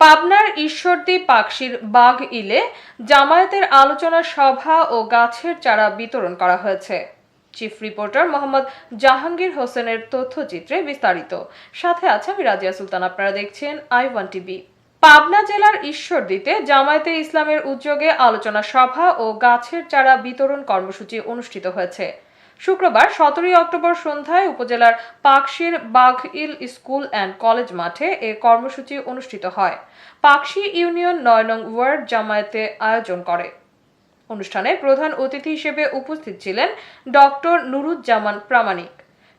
পাবনার ঈশ্বরদী পাকশীর বাঘ ইলে জামায়াতের আলোচনা সভা ও গাছের চারা বিতরণ করা হয়েছে। চিফ রিপোর্টার মোহাম্মদ জাহাঙ্গীর হোসেনের তথ্যচিত্রে বিস্তারিত। সাথে আছে আমি রাজিয়া সুলতান। আপনারা দেখছেন i1 টিভি। পাবনা জেলার ঈশ্বরদীতে জামায়াতে ইসলামের উদ্যোগে আলোচনা সভা ও গাছের চারা বিতরণ কর্মসূচি অনুষ্ঠিত হয়েছে। শুক্রবার 17 অক্টোবর সন্ধ্যায় উপজেলার পাকশীর বাঘইল স্কুল অ্যান্ড কলেজ মাঠে এ কর্মসূচি অনুষ্ঠিত হয়। পাকশী ইউনিয়ন 9 নং ওয়ার্ড জামায়াতে আয়োজন করে। অনুষ্ঠানে প্রধান অতিথি হিসেবে উপস্থিত ছিলেন ডক্টর নুরুজ্জামান প্রামাণিক।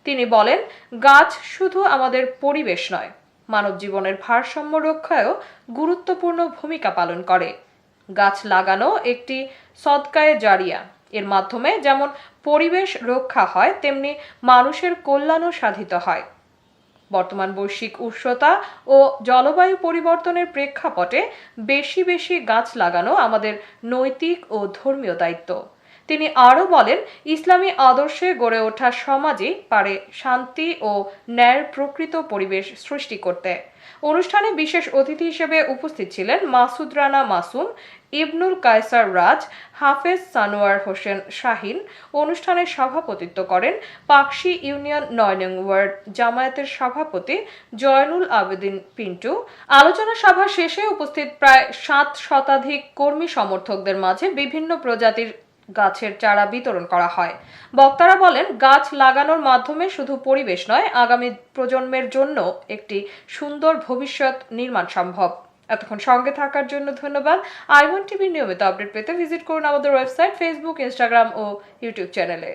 তিনি বলেন, গাছ শুধু আমাদের পরিবেশ নয়, মানব জীবনের ভারসাম্য রক্ষায়ও গুরুত্বপূর্ণ ভূমিকা পালন করে। গাছ লাগানো একটি সদকায়ে জারিয়া। এর মাধ্যমে যেমন পরিবেশ রক্ষা হয়, তেমনি মানুষের কল্যাণও সাধিত হয়। বর্তমান বৈশ্বিক উষ্ণতা ও জলবায়ু পরিবর্তনের প্রেক্ষাপটে বেশি বেশি গাছ লাগানো আমাদের নৈতিক ও ধর্মীয় দায়িত্ব। তিনি আরও বলেন, ইসলামী আদর্শে গড়ে ওঠা সমাজই পারে শান্তি ও ন্যায়ের প্রকৃত পরিবেশ সৃষ্টি করতে। অনুষ্ঠানে বিশেষ অতিথি হিসেবে উপস্থিত ছিলেন মাসুদ রানা মাসুম, ইবনুল কায়সার রাজ, হাফেজ সানোয়ার হোসেন শাহিন। অনুষ্ঠানে সভাপতিত্ব করেন পাকশী ইউনিয়ন 9 নং ওয়ার্ড জামায়াতের সভাপতি জয়নুল আবেদিন পিন্টু। আলোচনা সভা শেষে উপস্থিত প্রায় 7 শতাধিক কর্মী সমর্থকদের মাঝে বিভিন্ন প্রজাতির গাছের চারা বিতরণ করা হয়। বক্তারা বলেন, গাছ লাগানোর মাধ্যমে শুধু পরিবেশ নয়, আগামী প্রজন্মের জন্য একটি সুন্দর ভবিষ্যৎ নির্মাণ সম্ভব। এতক্ষণ সঙ্গে থাকার জন্য ধন্যবাদ। i1 টিভির নিয়মিত আপডেট পেতে ভিজিট করুন আমাদের ওয়েবসাইট, ফেসবুক, ইনস্টাগ্রাম ও ইউটিউব চ্যানেলে।